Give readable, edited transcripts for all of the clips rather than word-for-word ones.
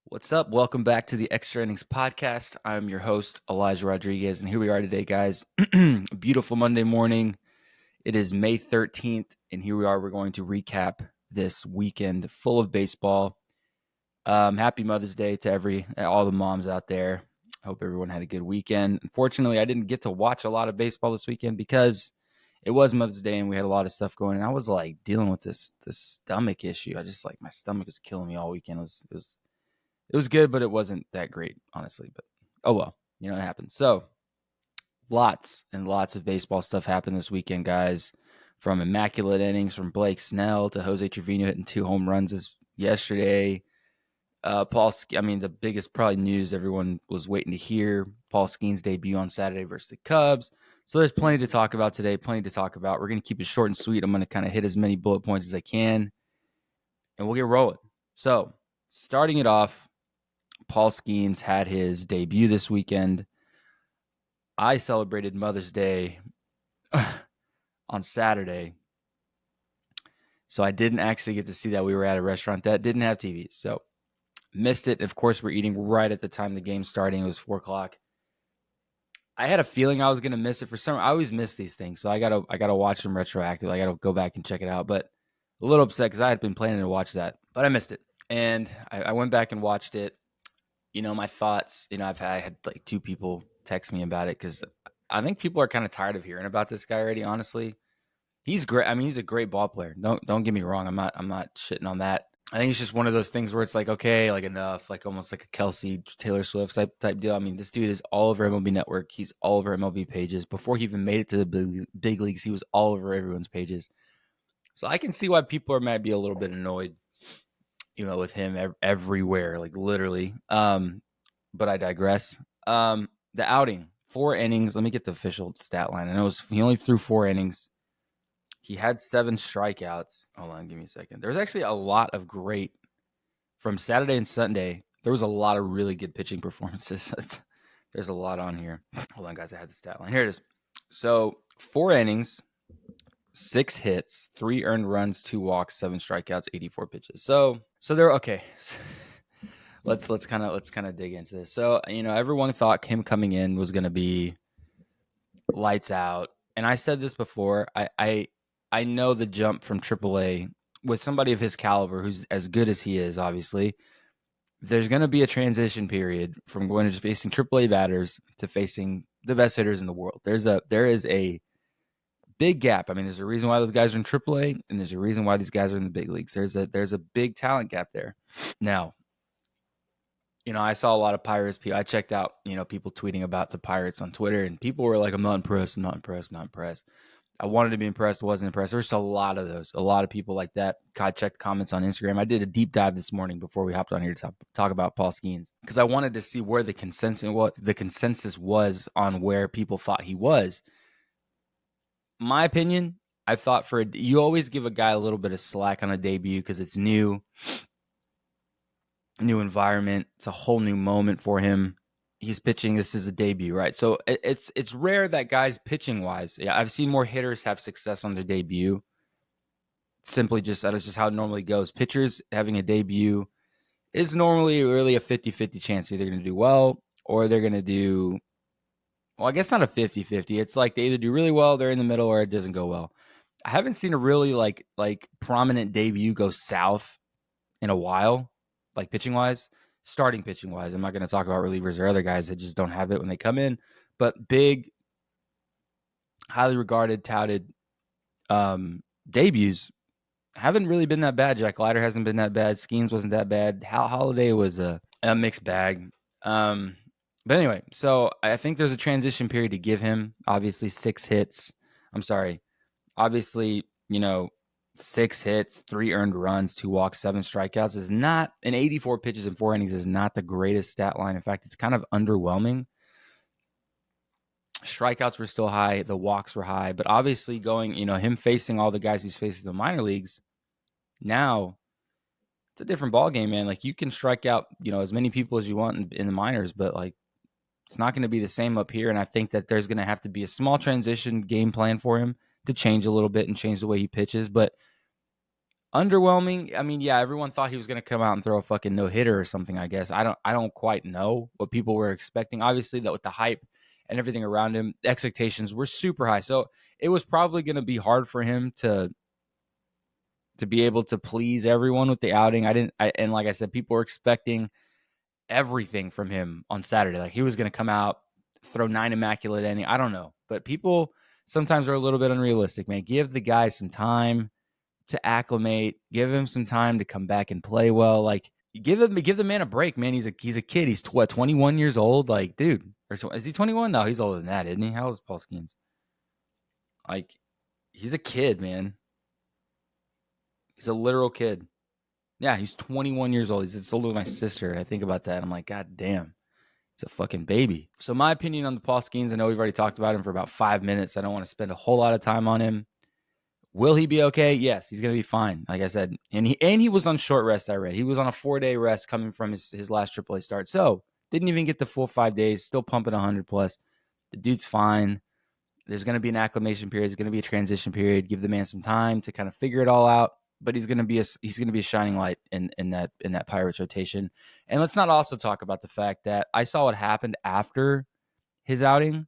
What's up? Welcome back to the Extra Innings Podcast. I'm your host, Elijah Rodriguez, and here we are today, guys. Beautiful Monday morning. It is May 13th, and here we are. We're going to recap this weekend full of baseball. Happy Mother's Day to all the moms out there. Hope everyone had a good weekend. Unfortunately, I didn't get to watch a lot of baseball this weekend because it was Mother's Day and we had a lot of stuff going. And I was like dealing with this stomach issue. My stomach was killing me all weekend. It was good, but it wasn't that great, honestly. But oh well, it happens. So lots and lots of baseball stuff happened this weekend, guys. From immaculate innings from Blake Snell to Jose Trevino hitting 2 home runs yesterday. The biggest probably news everyone was waiting to hear, Paul Skenes' debut on Saturday versus the Cubs. So there's plenty to talk about today, plenty to talk about. We're going to keep it short and sweet. I'm going to kind of hit as many bullet points as I can, and we'll get rolling. So starting it off, Paul Skenes had his debut this weekend. I celebrated Mother's Day on Saturday, so I didn't actually get to see that. We were at a restaurant that didn't have TV, so missed it. Of course, we're eating right at the time the game's starting. It was 4 o'clock. I had a feeling I was going to miss it for some. I always miss these things, so I gotta watch them retroactive. I gotta go back and check it out. But a little upset because I had been planning to watch that, but I missed it, and I went back and watched it. My thoughts. I had like 2 people text me about it because I think people are kind of tired of hearing about this guy already. Honestly, he's great. I mean, he's a great ball player. Don't get me wrong. I'm not shitting on that. I think it's just one of those things where it's like, okay, like enough, like almost like a Kelsey, Taylor Swift type deal. I mean, this dude is all over MLB Network. He's all over MLB pages. Before he even made it to the big leagues, he was all over everyone's pages. So I can see why people might be a little bit annoyed, with him everywhere, like literally. But I digress. The outing, 4 innings. Let me get the official stat line. I know he only threw 4 innings. He had 7 strikeouts. Hold on, give me a second. There's actually a lot of great from Saturday and Sunday. There was a lot of really good pitching performances. There's a lot on here. Hold on, guys. I had the stat line. Here it is. So 4 innings, 6 hits, 3 earned runs, 2 walks, 7 strikeouts, 84 pitches. So they're okay. Let's kind of dig into this. So, everyone thought him coming in was going to be lights out. And I said this before. I know the jump from AAA with somebody of his caliber, who's as good as he is, obviously, there's going to be a transition period from going to facing AAA batters to facing the best hitters in the world. There is a big gap. I mean, there's a reason why those guys are in AAA, and there's a reason why these guys are in the big leagues. There's a big talent gap there. Now, I saw a lot of Pirates. I checked out, people tweeting about the Pirates on Twitter, and people were like, I'm not impressed. I wanted to be impressed, wasn't impressed. There's a lot of those, a lot of people like that. I checked comments on Instagram. I did a deep dive this morning before we hopped on here to talk about Paul Skenes because I wanted to see where the consensus was on where people thought he was. My opinion, I thought you always give a guy a little bit of slack on a debut because it's new environment. It's a whole new moment for him. He's pitching. This is a debut, right? So it's rare that guys pitching wise. Yeah, I've seen more hitters have success on their debut. Simply that is just how it normally goes. Pitchers having a debut is normally really a 50-50 chance. Either going to do well or they're going to do, well, I guess not a 50-50. It's like they either do really well, they're in the middle, or it doesn't go well. I haven't seen a really like prominent debut go south in a while, like pitching wise. Starting pitching wise, I'm not going to talk about relievers or other guys that just don't have it when they come in, but big, highly regarded, touted debuts haven't really been that bad. Jack Leiter hasn't been that bad. Skenes wasn't that bad. Hal Holliday was a mixed bag. But anyway, so I think there's a transition period to give him. Obviously, 6 hits. Obviously, 6 hits, 3 earned runs, 2 walks, 7 strikeouts is not, and 84 pitches in 4 innings is not the greatest stat line. In fact, it's kind of underwhelming. Strikeouts were still high. The walks were high. But obviously him facing all the guys he's facing in the minor leagues, now it's a different ballgame, man. Like, you can strike out, as many people as you want in the minors, but like, it's not going to be the same up here. And I think that there's going to have to be a small transition game plan for him to change a little bit and change the way he pitches. But Underwhelming. I mean, yeah, everyone thought he was going to come out and throw a fucking no-hitter or something, I guess. I don't quite know what people were expecting. Obviously, that with the hype and everything around him, the expectations were super high. So it was probably going to be hard for him to be able to please everyone with the outing. And like I said, people were expecting everything from him on Saturday. Like he was going to come out, throw 9 immaculate innings. I don't know. But people sometimes are a little bit unrealistic, man. Give the guy some time to acclimate. Give him some time to come back and play well. Like give the man a break, man. He's a kid. He's 21 years old. Like, dude, is he 21? No, he's older than that, isn't he? How old is Paul Skenes? Like, he's a kid, man. He's a literal kid. Yeah, he's 21 years old. He's older than my sister. I think about that. I'm like, God damn. He's a fucking baby. So my opinion on the Paul Skenes, I know we've already talked about him for about 5 minutes. I don't want to spend a whole lot of time on him. Will he be okay? Yes, he's going to be fine. Like I said, and he was on short rest, I read. He was on a 4-day rest coming from his last AAA start. So didn't even get the full 5 days, still pumping 100 plus. The dude's fine. There's going to be an acclimation period. There's going to be a transition period. Give the man some time to kind of figure it all out. But he's going to be a shining light in that Pirates rotation. And let's not also talk about the fact that I saw what happened after his outing.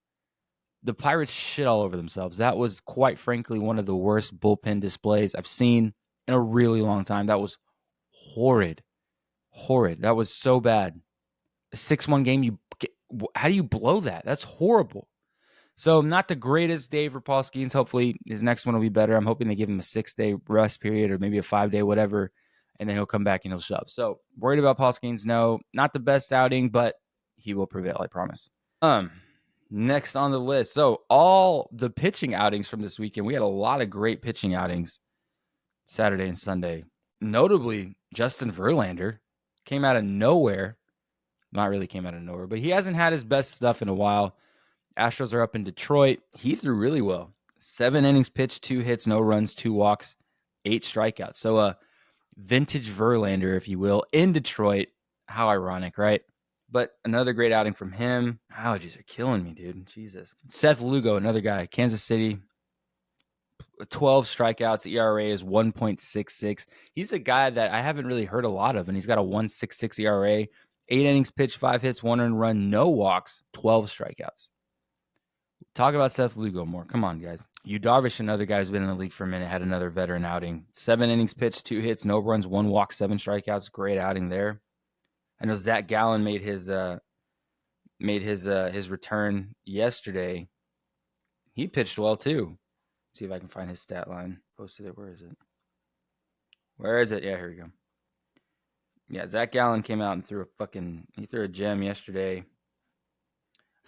The Pirates shit all over themselves. That was quite frankly one of the worst bullpen displays I've seen in a really long time. That was horrid. That was so bad. A 6-1 game. How do you blow that? That's horrible. So not the greatest day for Paul Skenes. Hopefully his next one will be better. I'm hoping they give him a 6-day rest period or maybe a 5-day, whatever, and then he'll come back and he'll shove. So worried about Paul Skenes? No, not the best outing, but he will prevail, I promise. Next on the list. So all the pitching outings from this weekend, we had a lot of great pitching outings Saturday and Sunday. Notably, Justin Verlander came out of nowhere. Not really came out of nowhere, but he hasn't had his best stuff in a while. Astros are up in Detroit. He threw really well. 7 innings pitched, 2 hits, no runs, 2 walks, 8 strikeouts. So vintage Verlander, if you will, in Detroit. How ironic, right? But another great outing from him. Allergies are killing me, dude. Jesus. Seth Lugo, another guy. Kansas City. 12 strikeouts. ERA is 1.66. He's a guy that I haven't really heard a lot of, and he's got a 1.66 ERA. 8 innings pitched, 5 hits, 1 earned run, no walks, 12 strikeouts. Talk about Seth Lugo more. Come on, guys. Yu Darvish, another guy who's been in the league for a minute, had another veteran outing. 7 innings pitched, 2 hits, no runs, 1 walk, 7 strikeouts. Great outing there. I know Zach Gallen made his return yesterday. He pitched well too. Let's see if I can find his stat line. Posted it. Where is it? Yeah, here we go. Yeah, Zach Gallen came out and threw a gem yesterday. I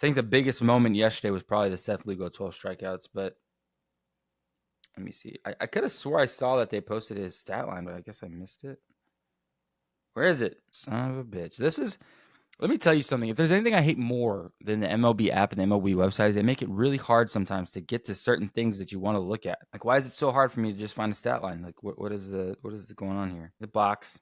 think the biggest moment yesterday was probably the Seth Lugo 12 strikeouts, but let me see. I could have swore I saw that they posted his stat line, but I guess I missed it. Where is it? Son of a bitch. Let me tell you something. If there's anything I hate more than the MLB app and the MLB website, is they make it really hard sometimes to get to certain things that you want to look at. Like, why is it so hard for me to just find a stat line? Like, what is going on here? The box.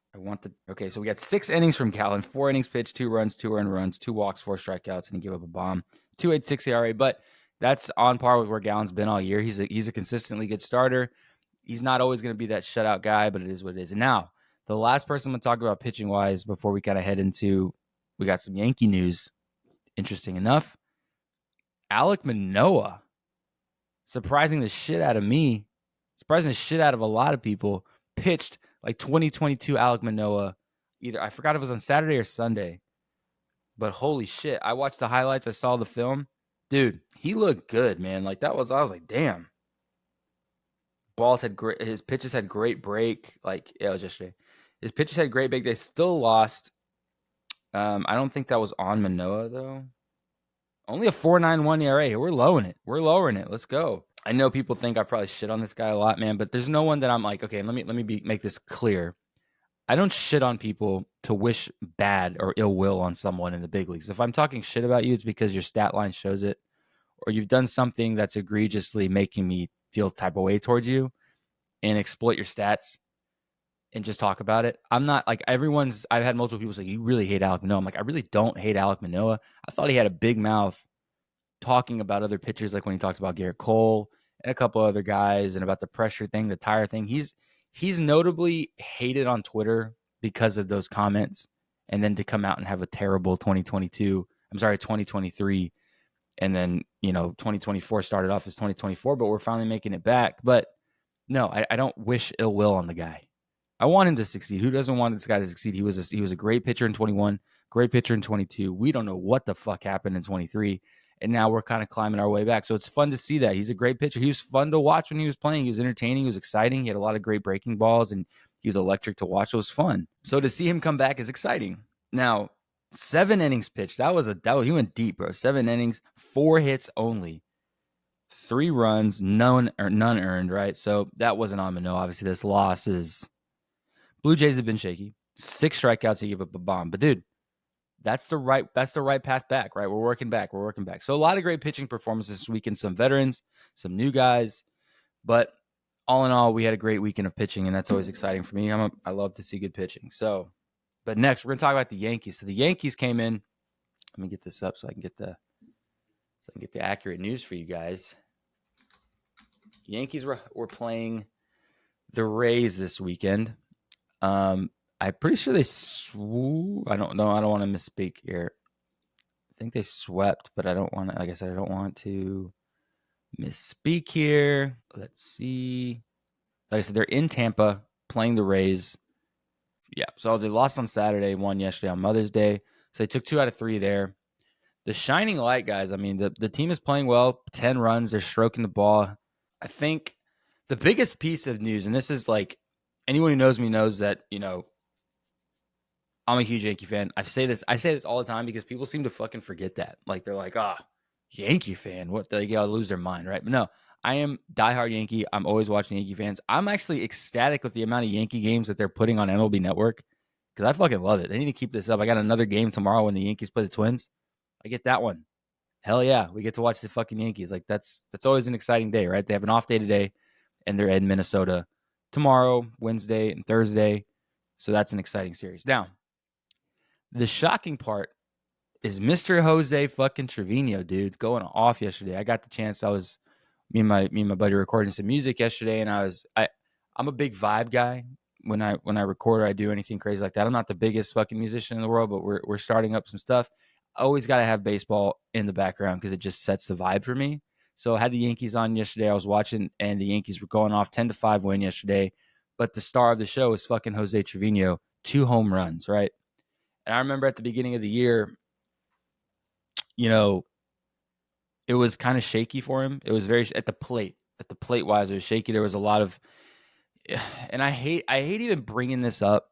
Okay, so we got 6 innings from Gallen, 4 innings pitched, 2 runs, 2 earned runs, 2 walks, 4 strikeouts, and he gave up a bomb. 2.86 ERA, but that's on par with where Gallen's been all year. He's a consistently good starter. He's not always going to be that shutout guy, but it is what it is. And now, the last person I'm going to talk about pitching-wise before we kind of head into, we got some Yankee news. Interesting enough, Alek Manoah, surprising the shit out of me, surprising the shit out of a lot of people, pitched like 2022 Alek Manoah. I forgot if it was on Saturday or Sunday, but holy shit. I watched the highlights. I saw the film. Dude, he looked good, man. Like I was like, damn. His pitches had great break. Like, yeah, it was yesterday. His pitches had great break. They still lost. I don't think that was on Manoah, though. Only a 4.91 ERA. We're lowering it. Let's go. I know people think I probably shit on this guy a lot, man, but there's no one that I'm like, okay, let me make this clear. I don't shit on people to wish bad or ill will on someone in the big leagues. If I'm talking shit about you, it's because your stat line shows it, or you've done something that's egregiously making me feel type of way towards you and exploit your stats and just talk about it. I'm not like I've had multiple people say, you really hate Alek Manoah. I'm like, I really don't hate Alek Manoah. I thought he had a big mouth talking about other pitchers, like when he talked about Garrett Cole and a couple other guys and about the pressure thing, the tire thing. He's he's notably hated on Twitter because of those comments, and then to come out and have a terrible 2023, and then 2024 started off as 2024, but we're finally making it back. But no, I don't wish ill will on the guy. I want him to succeed. Who doesn't want this guy to succeed? He was a great pitcher in 21, great pitcher in 22. We don't know what the fuck happened in 23, and now we're kind of climbing our way back. So it's fun to see that. He's a great pitcher. He was fun to watch when he was playing. He was entertaining. He was exciting. He had a lot of great breaking balls, and he was electric to watch. It was fun. So to see him come back is exciting. Now, 7 innings pitched. He went deep, bro. 7 innings, 4 hits only. 3 runs, none earned, right? So that wasn't on Mano. Obviously, this loss is Blue Jays have been shaky. 6 strikeouts, he gave up a bomb. But dude, that's the right path back, right? We're working back. So a lot of great pitching performances this weekend. Some veterans, some new guys, but all in all, we had a great weekend of pitching, and that's always exciting for me. I love to see good pitching. So, but next we're gonna talk about the Yankees. So the Yankees came in. Let me get this up so I can get the accurate news for you guys. Yankees were playing the Rays this weekend. I'm pretty sure they I don't know. I don't want to misspeak here. I think they swept, but I don't want to. Like I said, I don't want to misspeak here. Let's see. Like I said, they're in Tampa playing the Rays. Yeah, so they lost on Saturday, won yesterday on Mother's Day. So they took 2 out of 3 there. The shining light, guys. I mean, the team is playing well. 10 runs. They're stroking the ball. I think the biggest piece of news, and this is like anyone who knows me knows that, I'm a huge Yankee fan. I say this all the time because people seem to fucking forget that. Like they're like, Yankee fan. What? They gotta lose their mind, right? But no, I am diehard Yankee. I'm always watching Yankee fans. I'm actually ecstatic with the amount of Yankee games that they're putting on MLB Network because I fucking love it. They need to keep this up. I got another game tomorrow when the Yankees play the Twins. I get that one. Hell yeah, we get to watch the fucking Yankees. Like that's always an exciting day, right? They have an off day today, and they're in Minnesota tomorrow, Wednesday, and Thursday. So that's an exciting series. Now, the shocking part is Mr. Jose fucking Trevino, dude, going off yesterday. I got the chance. Me and my buddy recording some music yesterday, and I'm a big vibe guy. When I record or I do anything crazy like that, I'm not the biggest fucking musician in the world, but we're starting up some stuff. I always got to have baseball in the background because it just sets the vibe for me. So I had the Yankees on yesterday. I was watching, and the Yankees were going off 10-5 win yesterday. But the star of the show is fucking Jose Trevino, 2 home runs, right? And I remember at the beginning of the year, it was kind of shaky for him. It was very at the plate wise, it was shaky. There was a lot of, and I hate even bringing this up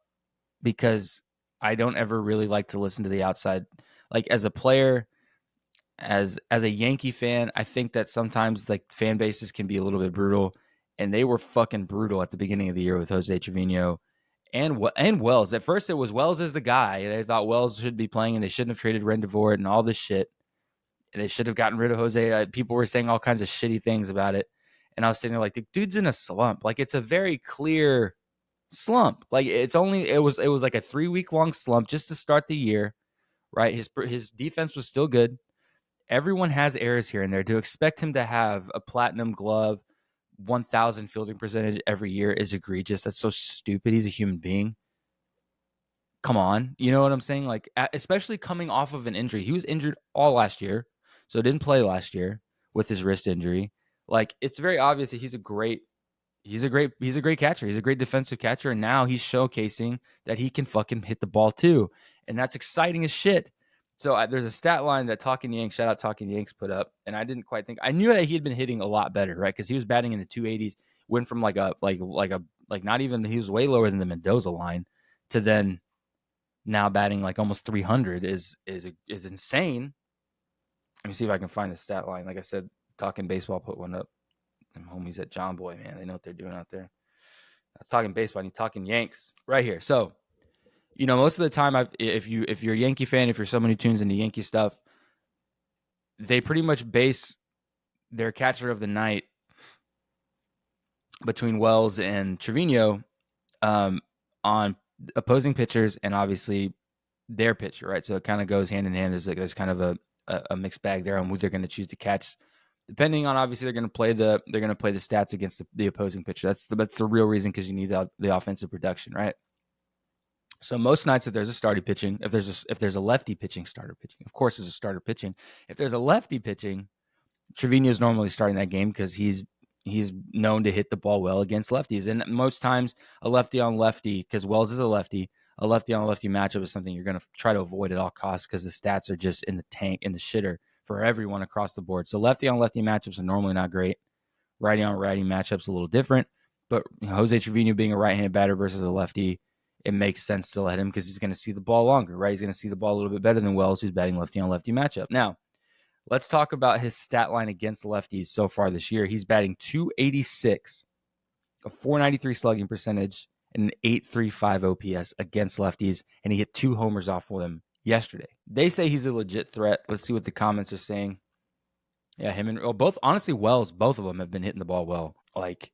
because I don't ever really like to listen to the outside. Like as a player, as a Yankee fan, I think that sometimes like fan bases can be a little bit brutal, and they were fucking brutal at the beginning of the year with Jose Trevino and Wells. At first, it was Wells as the guy. They thought Wells should be playing, and they shouldn't have traded Rendivort and all this shit. And they should have gotten rid of Jose. People were saying all kinds of shitty things about it, and I was sitting there like, the dude's in a slump. Like it's a very clear slump. Like it was like a 3-week long slump just to start the year, right? His defense was still good. Everyone has errors here and there. To expect him to have a platinum glove, 1,000 fielding percentage every year is egregious. That's so stupid. He's a human being. Come on. You know what I'm saying? Like, especially coming off of an injury. He was injured all last year, so didn't play last year with his wrist injury. Like, it's very obvious that he's a great catcher. He's a great defensive catcher, and now he's showcasing that he can fucking hit the ball too, and that's exciting as shit. So there's a stat line that Talking Yanks, shout out Talking Yanks, put up, and I didn't quite think. I knew that he had been hitting a lot better, right? Because he was batting in the 280s, went from like not even, he was way lower than the Mendoza line, to then now batting like almost 300 is insane. Let me see if I can find the stat line. Like I said, Talking Baseball put one up. Them homies at John Boy, man, they know what they're doing out there. That's Talking Baseball. I need Talking Yanks right here. So, most of the time, if you're a Yankee fan, if you're someone who tunes into Yankee stuff, they pretty much base their catcher of the night between Wells and Trevino on opposing pitchers and obviously their pitcher, right? So it kind of goes hand in hand. There's kind of a mixed bag there on who they're going to choose to catch Depending on, obviously, they're going to play the stats against the opposing pitcher. That's the real reason, because you need the offensive production, right? So most nights, if there's a starter pitching, if there's a lefty pitching, starter pitching, of course, there's a starter pitching. If there's a lefty pitching, Trevino is normally starting that game because he's known to hit the ball well against lefties. And most times, a lefty on lefty, because Wells is a lefty on lefty matchup is something you're going to try to avoid at all costs, because the stats are just in the tank, in the shitter for everyone across the board. So lefty on lefty matchups are normally not great. Righty on righty matchups a little different. But Jose Trevino being a right-handed batter versus a lefty, it makes sense to let him, because he's going to see the ball longer, right? He's going to see the ball a little bit better than Wells, who's batting lefty on lefty matchup. Now, let's talk about his stat line against lefties so far this year. He's batting .286, a .493 slugging percentage, and an .835 OPS against lefties, and he hit 2 homers off of them yesterday. They say he's a legit threat. Let's see what the comments are saying. Yeah, him and both, honestly, Wells, both of them have been hitting the ball well. Like,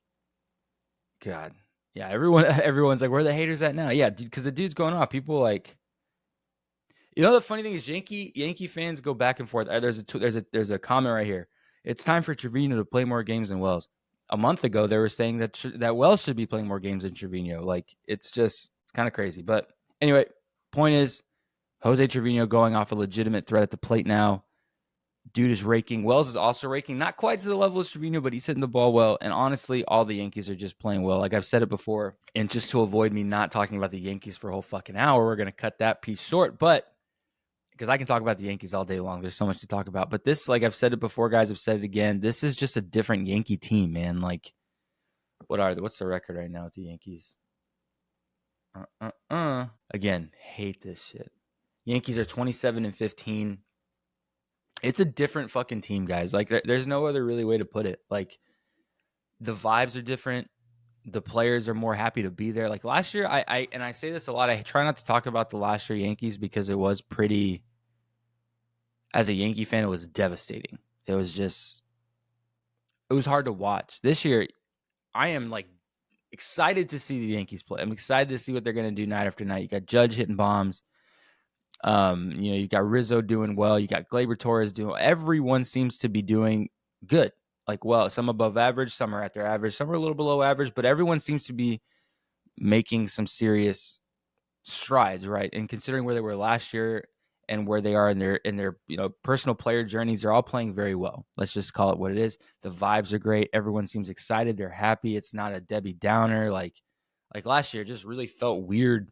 God. Yeah, everyone's like, where are the haters at now? Yeah, because the dude's going off. People like, the funny thing is, Yankee fans go back and forth. There's a comment right here. It's time for Trevino to play more games than Wells. A month ago, they were saying that Wells should be playing more games than Trevino. Like, it's kind of crazy. But anyway, point is, Jose Trevino going off a legitimate threat at the plate now. Dude is raking. Wells is also raking. Not quite to the level of Trevino, but he's hitting the ball well. And honestly, all the Yankees are just playing well. Like I've said it before. And just to avoid me not talking about the Yankees for a whole fucking hour, we're going to cut that piece short. But because I can talk about the Yankees all day long. There's so much to talk about. But this, like I've said it before, guys, I've said it again. This is just a different Yankee team, man. Like, what's the record right now with the Yankees? Again, hate this shit. Yankees are 27-15. It's a different fucking team, guys. Like, there's no other really way to put it. Like, the vibes are different. The players are more happy to be there. Like last year, I say this a lot. I try not to talk about the last year Yankees because it was pretty. As a Yankee fan, it was devastating. It was hard to watch. This year, I am like excited to see the Yankees play. I'm excited to see what they're going to do night after night. You got Judge hitting bombs. You got Rizzo doing well. You got Gleyber Torres doing. Everyone seems to be doing good. Like, well, some above average, some are at their average, some are a little below average, but everyone seems to be making some serious strides, right? And considering where they were last year and where they are in their personal player journeys, they're all playing very well. Let's just call it what it is. The vibes are great. Everyone seems excited. They're happy. It's not a Debbie Downer like last year. It just really felt weird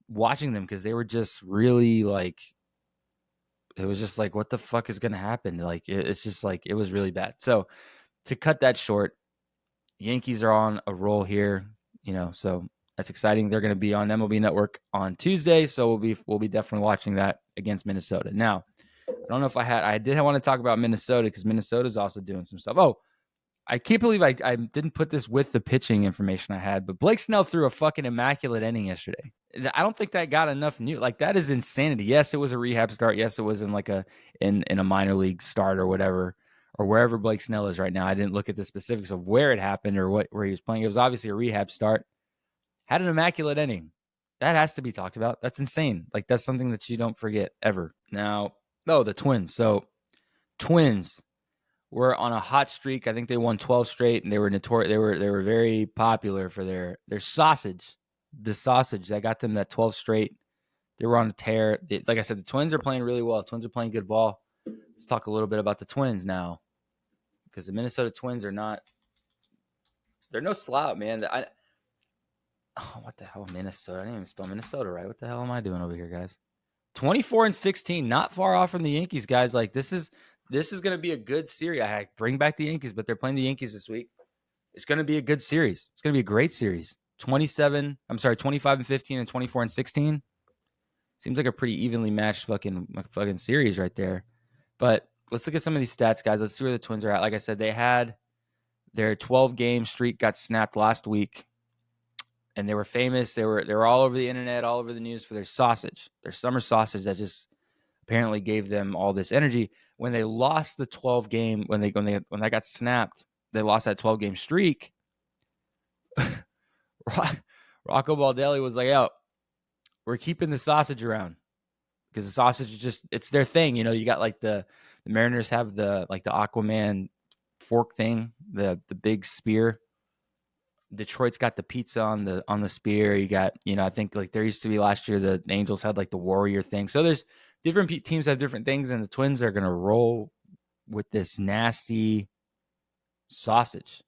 watching them because they were just really like, it was just like, what the fuck is going to happen? Like, it's just like, it was really bad. So to cut that short, Yankees are on a roll here, so that's exciting. They're going to be on MLB Network on Tuesday, so we'll be definitely watching that against Minnesota. Now, I don't know if I did want to talk about Minnesota because Minnesota's also doing some stuff. Oh, I can't believe I didn't put this with the pitching information I had, but Blake Snell threw a fucking immaculate inning yesterday. I don't think that got enough news. Like, that is insanity. Yes, it was a rehab start. Yes, it was in a minor league start or whatever, or wherever Blake Snell is right now. I didn't look at the specifics of where it happened or where he was playing. It was obviously a rehab start. Had an immaculate inning. That has to be talked about. That's insane. Like, that's something that you don't forget ever. Now, the Twins. So, Twins were on a hot streak. I think they won 12 straight, and they were notorious. They were very popular for their sausage. The sausage that got them that 12 straight. They were on a tear. Like I said, the Twins are playing really well. The Twins are playing good ball. Let's talk a little bit about the Twins now, because the Minnesota Twins are not. They're no slouch, man. What the hell, Minnesota? I didn't even spell Minnesota right. What the hell am I doing over here, guys? 24-16, not far off from the Yankees, guys. Like, this is going to be a good series. I bring back the Yankees, but they're playing the Yankees this week. It's going to be a good series. It's going to be a great series. 25-15 and 24-16. Seems like a pretty evenly matched fucking series right there. But let's look at some of these stats, guys. Let's see where the Twins are at. Like I said, they had their 12-game streak got snapped last week, and they were famous. They were all over the internet, all over the news for their sausage, their summer sausage that just apparently gave them all this energy. When they lost the 12-game, when that got snapped, they lost that 12-game streak. Rocco Baldelli was like, "Yo, we're keeping the sausage around because the sausage is it's their thing." You got like the Mariners have the Aquaman fork thing, the big spear. Detroit's got the pizza on the spear. You got, I think like there used to be last year, the Angels had like the warrior thing. So there's different teams have different things, and the Twins are gonna roll with this nasty sausage.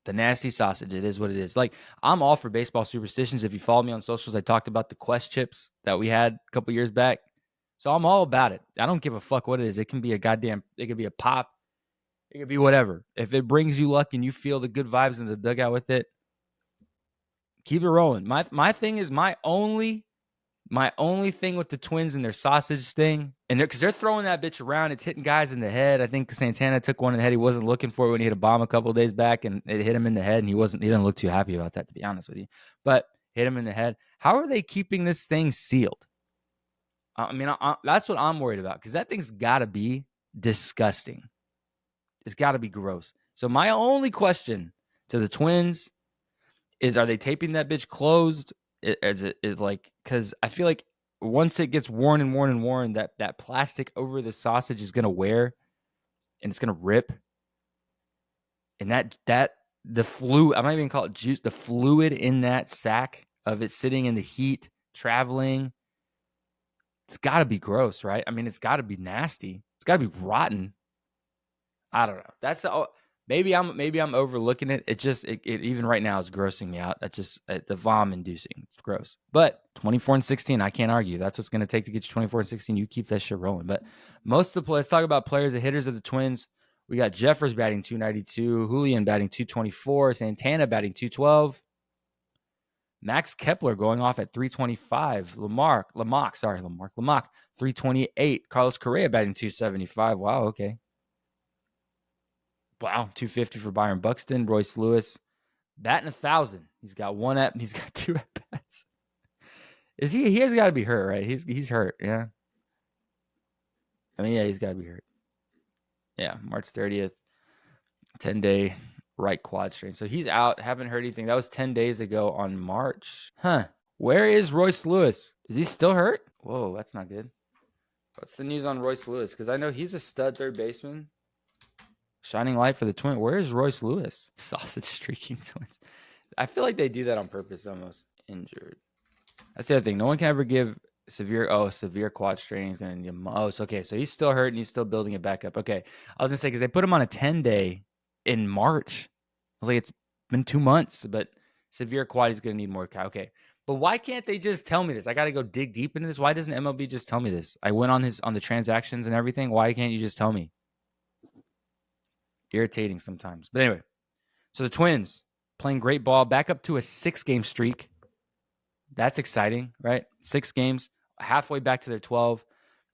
The nasty sausage. It is what it is. Like, I'm all for baseball superstitions. If you follow me on socials, I talked about the Quest chips that we had a couple years back. So I'm all about it. I don't give a fuck what it is. It can be it could be a pop. It could be whatever. If it brings you luck and you feel the good vibes in the dugout with it, keep it rolling. My thing is my only thing with the Twins and their sausage thing, and because they're throwing that bitch around, it's hitting guys in the head. I think Santana took one in the head. He wasn't looking for it when he hit a bomb a couple of days back, and it hit him in the head, and he didn't look too happy about that, to be honest with you. But hit him in the head. How are they keeping this thing sealed? That's what I'm worried about, because that thing's got to be disgusting. It's got to be gross. So my only question to the Twins is, are they taping that bitch closed? Is like, because I feel like once it gets worn and worn and worn, that plastic over the sausage is gonna wear, and it's gonna rip. And that the fluid, I might even call it juice, the fluid in that sack of it sitting in the heat, traveling, it's got to be gross, right? I mean, it's got to be nasty. It's got to be rotten. I don't know. Maybe I'm overlooking it. It even right now is grossing me out. That just the vom inducing. It's gross. But 24-16, I can't argue. That's what's going to take to get you 24-16. You keep that shit rolling. But most of the let's talk about players, the hitters of the Twins. We got Jeffers batting 292, Julian batting 224, Santana batting 212, Max Kepler going off at 325, Lamarck 328, Carlos Correa batting 275. Wow, okay. Wow, 250 for Byron Buxton. Royce Lewis batting 1,000. He's got two at bats. He has got to be hurt, right? He's hurt, yeah. I mean, yeah, he's got to be hurt. Yeah, March 30th, 10-day right quad strain. So he's out. Haven't heard anything. That was 10 days ago on March. Huh. Where is Royce Lewis? Is he still hurt? Whoa, that's not good. What's the news on Royce Lewis? Because I know he's a stud third baseman. Shining light for the Twins. Where is Royce Lewis? Sausage streaking Twins. I feel like they do that on purpose almost. Injured. That's the other thing. No one can ever give severe quad strain. He's going to need most. Okay, so he's still hurt and he's still building it back up. Okay. I was going to say, because they put him on a 10-day in March. I was like, it's been 2 months, but severe quad, he's going to need more. Okay. But why can't they just tell me this? I got to go dig deep into this. Why doesn't MLB just tell me this? I went on the transactions and everything. Why can't you just tell me? Irritating sometimes. But anyway, so the Twins playing great ball, back up to a 6-game streak. That's exciting, right? 6 games, halfway back to their 12.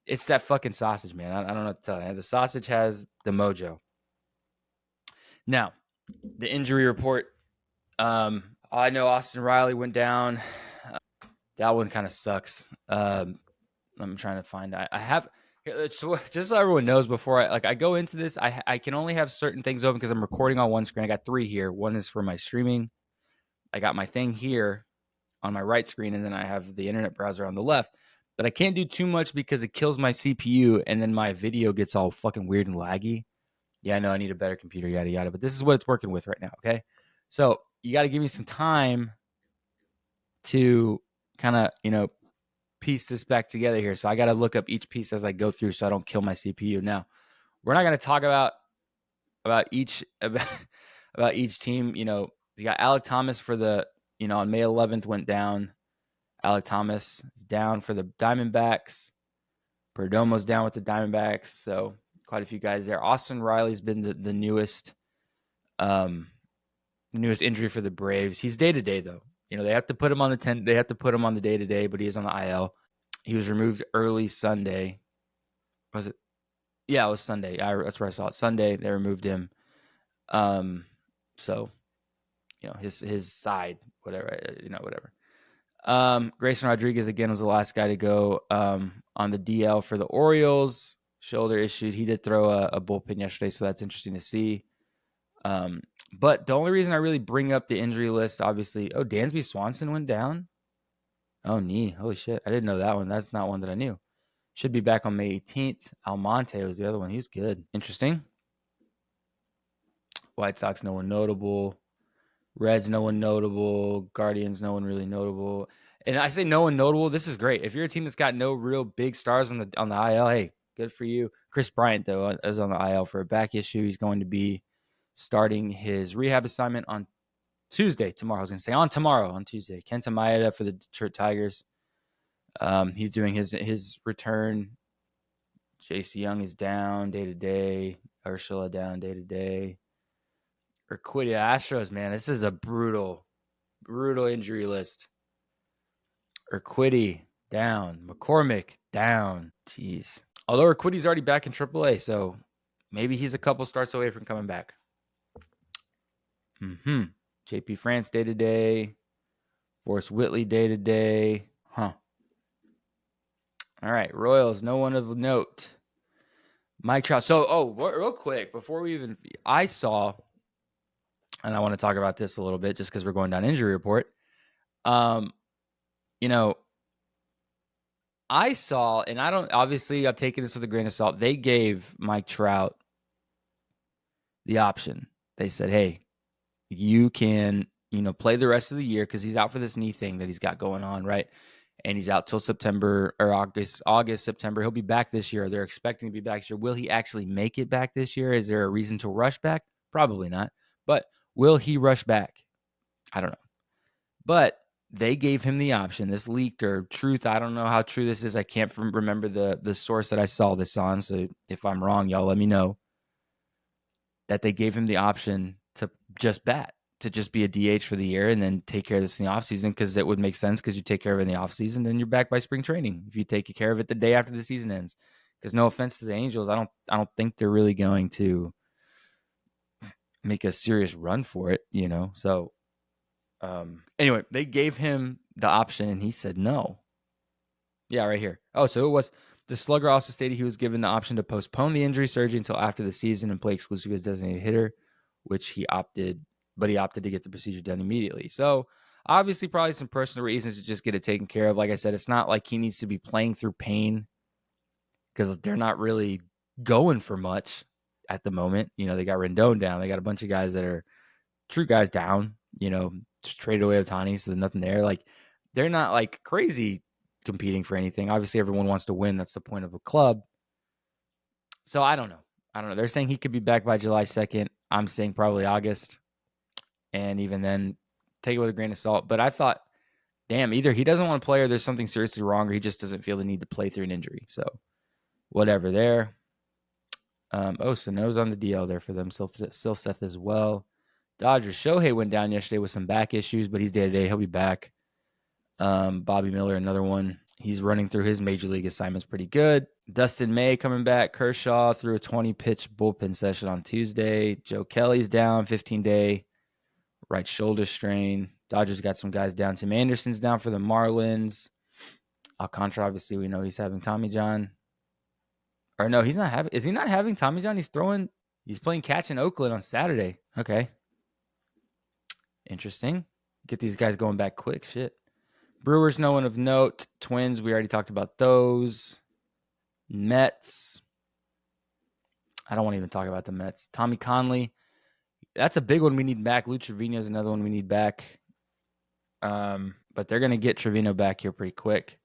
It's that fucking sausage, man. I don't know what to tell you. The sausage has the mojo. Now, the injury report. I know Austin Riley went down. That one kind of sucks. I'm trying to find. I have. Just so everyone knows, before I go into this, I can only have certain things open because I'm recording on one screen. I got 3 here. One is for my streaming. I got my thing here on my right screen, and then I have the internet browser on the left. But I can't do too much because it kills my CPU, and then my video gets all fucking weird and laggy. Yeah, I know I need a better computer, yada, yada. But this is what it's working with right now, okay? So you got to give me some time to kind of, piece this back together here. So I got to look up each piece as I go through so I don't kill my CPU. Now, we're not going to talk about each team. You got Alek Thomas for the, on May 11th went down. Alek Thomas is down for the Diamondbacks. Perdomo's down with the Diamondbacks. So quite a few guys there. Austin Riley's been the newest injury for the Braves. He's day-to-day though. They have to put him on they have to put him on the day-to-day, but he is on the IL. He was removed early Sunday. Was it? Yeah, it was Sunday. That's where I saw it. Sunday, they removed him. So, his side, whatever, whatever. Grayson Rodriguez, again, was the last guy to go on the DL for the Orioles. Shoulder issued. He did throw a bullpen yesterday, so that's interesting to see. But the only reason I really bring up the injury list, obviously, Dansby Swanson went down. Oh, knee. Holy shit. I didn't know that one. That's not one that I knew. Should be back on May 18th. Almonte was the other one. He was good. Interesting. White Sox, no one notable. Reds, no one notable. Guardians, no one really notable. And I say no one notable. This is great. If you're a team that's got no real big stars on the IL, hey, good for you. Chris Bryant, though, is on the IL for a back issue. He's going to be starting his rehab assignment on Tuesday. Tomorrow, I was going to say on Tuesday. Kenta Maeda for the Detroit Tigers. He's doing his return. Jace Young is down day to day. Urshela down day to day. Urquidy Astros, man, this is a brutal injury list. Urquidy down. McCormick down. Jeez. Although Urquidy's already back in AAA, so maybe he's a couple starts away from coming back. JP France day to day. Forrest Whitley day to day. Huh. All right. Royals, no one of note. Mike Trout. So, real quick, before we even, I saw, and I want to talk about this a little bit just because we're going down injury report. I saw, and I don't, obviously, I'm taking this with a grain of salt. They gave Mike Trout the option. They said, hey, you can, play the rest of the year because he's out for this knee thing that he's got going on, right? And he's out till September or August, September. He'll be back this year. They're expecting to be back this year. Will he actually make it back this year? Is there a reason to rush back? Probably not. But will he rush back? I don't know. But they gave him the option. This leaked or truth, I don't know how true this is. I can't remember the source that I saw this on. So if I'm wrong, y'all let me know. That they gave him the option to just bat, to just be a DH for the year and then take care of this in the offseason, because that would make sense because you take care of it in the offseason, then you're back by spring training if you take care of it the day after the season ends. Because no offense to the Angels, I don't think they're really going to make a serious run for it, So anyway, they gave him the option and he said no. Yeah, right here. Oh, so it was the slugger also stated he was given the option to postpone the injury surgery until after the season and play exclusively as designated hitter, which he opted to get the procedure done immediately. So obviously probably some personal reasons to just get it taken care of. Like I said, it's not like he needs to be playing through pain because they're not really going for much at the moment. They got Rendon down. They got a bunch of guys that are true guys down, traded away Ohtani, so there's nothing there. Like, they're not like crazy competing for anything. Obviously, everyone wants to win. That's the point of a club. So I don't know. They're saying he could be back by July 2nd. I'm saying probably August. And even then, take it with a grain of salt. But I thought, damn, either he doesn't want to play or there's something seriously wrong or he just doesn't feel the need to play through an injury. So whatever there. Sano's on the DL there for them. Still Seth as well. Dodgers. Shohei went down yesterday with some back issues, but he's day-to-day. He'll be back. Bobby Miller, another one. He's running through his major league assignments pretty good. Dustin May coming back. Kershaw threw a 20-pitch bullpen session on Tuesday. Joe Kelly's down, 15-day right shoulder strain. Dodgers got some guys down. Tim Anderson's down for the Marlins. Alcantara, obviously, we know he's having Tommy John. Or no, he's not having. Is he not having Tommy John? He's playing catch in Oakland on Saturday. Okay. Interesting. Get these guys going back quick. Shit. Brewers, no one of note. Twins, we already talked about those. Mets. I don't want to even talk about the Mets. Tommy Conley. That's a big one we need back. Lou Trevino is another one we need back. But they're going to get Trevino back here pretty quick.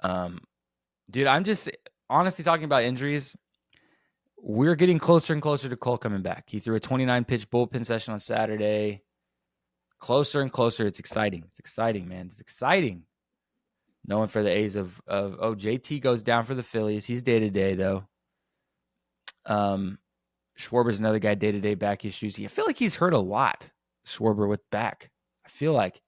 Dude, I'm just honestly talking about injuries. We're getting closer and closer to Cole coming back. He threw a 29-pitch bullpen session on Saturday. Closer and closer. It's exciting. It's exciting, man. It's exciting. No one for the A's of JT goes down for the Phillies. He's day-to-day, though. Schwarber's another guy, day-to-day back issues. I feel like he's hurt a lot, Schwarber, with back. I feel like.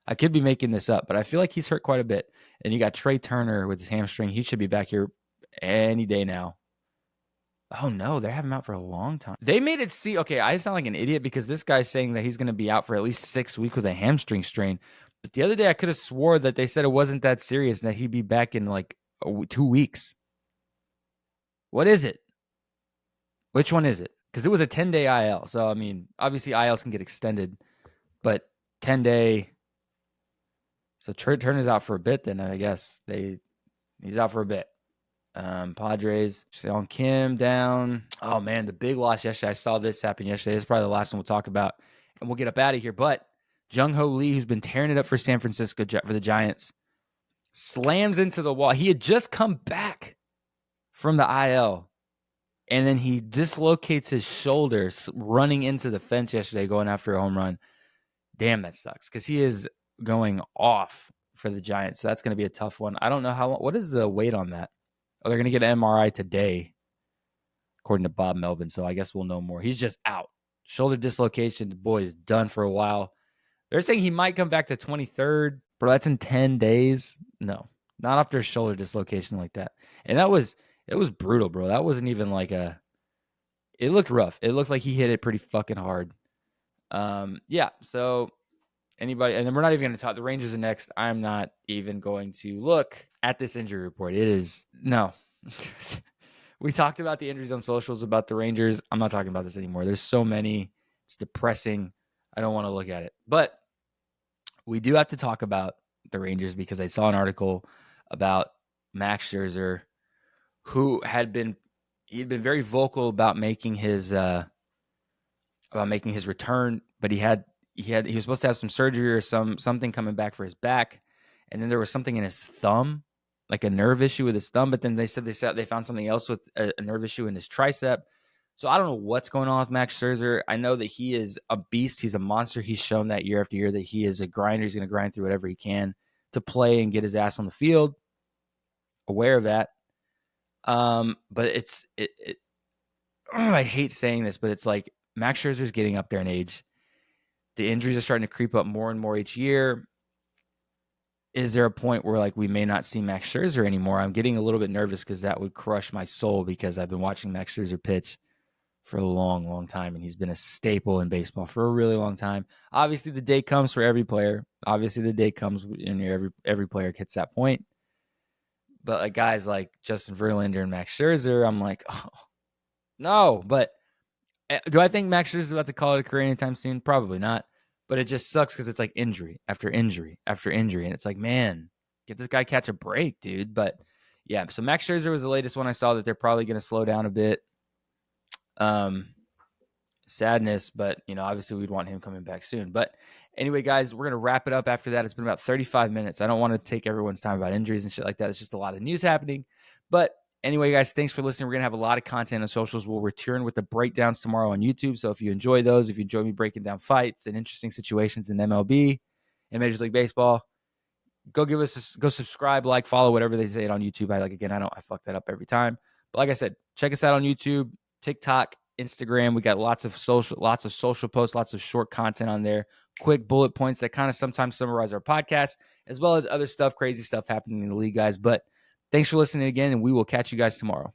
I could be making this up, but I feel like he's hurt quite a bit. And you got Trey Turner with his hamstring. He should be back here any day now. Oh, no, they have him out for a long time. They made it see, okay, I sound like an idiot because this guy's saying that he's going to be out for at least 6 weeks with a hamstring strain. But the other day I could have swore that they said it wasn't that serious and that he'd be back in like 2 weeks. What is it? Which one is it? Because it was a 10-day IL. So, I mean, obviously ILs can get extended, but 10-day. So Trey Turner's out for a bit then, I guess. He's out for a bit. Padres, on Kim down. Oh, man, the big loss yesterday. I saw this happen yesterday. This is probably the last one we'll talk about, and we'll get up out of here. But Jung-Ho Lee, who's been tearing it up for San Francisco for the Giants, slams into the wall. He had just come back from the IL, and then he dislocates his shoulders running into the fence yesterday, going after a home run. Damn, that sucks, because he is going off for the Giants. So that's going to be a tough one. I don't know how long. What is the wait on that? Oh, they're going to get an MRI today, according to Bob Melvin. So I guess we'll know more. He's just out. Shoulder dislocation. The boy is done for a while. They're saying he might come back the 23rd. Bro, that's in 10 days. No, not after a shoulder dislocation like that. And it was brutal, bro. That wasn't even like it looked rough. It looked like he hit it pretty fucking hard. Yeah, so anybody, and then we're not even going to talk. The Rangers are next. I'm not even going to look at this injury report. It is, no. We talked about the injuries on socials about the Rangers. I'm not talking about this anymore. There's so many. It's depressing. I don't want to look at it. But we do have to talk about the Rangers because I saw an article about Max Scherzer, who he'd been very vocal about making his return, but he was supposed to have some surgery or something coming back for his back, and then there was something in his thumb, like a nerve issue with his thumb. But then they said they found something else with a nerve issue in his tricep. So I don't know what's going on with Max Scherzer. I know that he is a beast. He's a monster. He's shown that year after year that he is a grinder. He's going to grind through whatever he can to play and get his ass on the field. Aware of that. But it's I hate saying this, but it's like Max Scherzer's getting up there in age. The injuries are starting to creep up more and more each year. Is there a point where like we may not see Max Scherzer anymore? I'm getting a little bit nervous because that would crush my soul because I've been watching Max Scherzer pitch for a long, long time, and he's been a staple in baseball for a really long time. Obviously, the day comes for every player. Obviously, the day comes and every player hits that point. But like guys like Justin Verlander and Max Scherzer, I'm like, oh, no. But do I think Max Scherzer is about to call it a career anytime soon? Probably not. But it just sucks because it's like injury after injury after injury. And it's like, man, get this guy catch a break, dude. But yeah, so Max Scherzer was the latest one I saw that they're probably going to slow down a bit. Sadness, but obviously we'd want him coming back soon. But anyway, guys, we're going to wrap it up after that. It's been about 35 minutes. I don't want to take everyone's time about injuries and shit like that. It's just a lot of news happening. But anyway, guys, thanks for listening. We're going to have a lot of content on socials. We'll return with the breakdowns tomorrow on YouTube. So if you enjoy those, if you enjoy me breaking down fights and interesting situations in MLB and Major League Baseball, go subscribe, like, follow, whatever they say it on YouTube. I fuck that up every time. But like I said, check us out on YouTube, TikTok, Instagram. We got lots of social posts, lots of short content on there, quick bullet points that kind of sometimes summarize our podcast, as well as other stuff, crazy stuff happening in the league, guys. But thanks for listening again, and we will catch you guys tomorrow.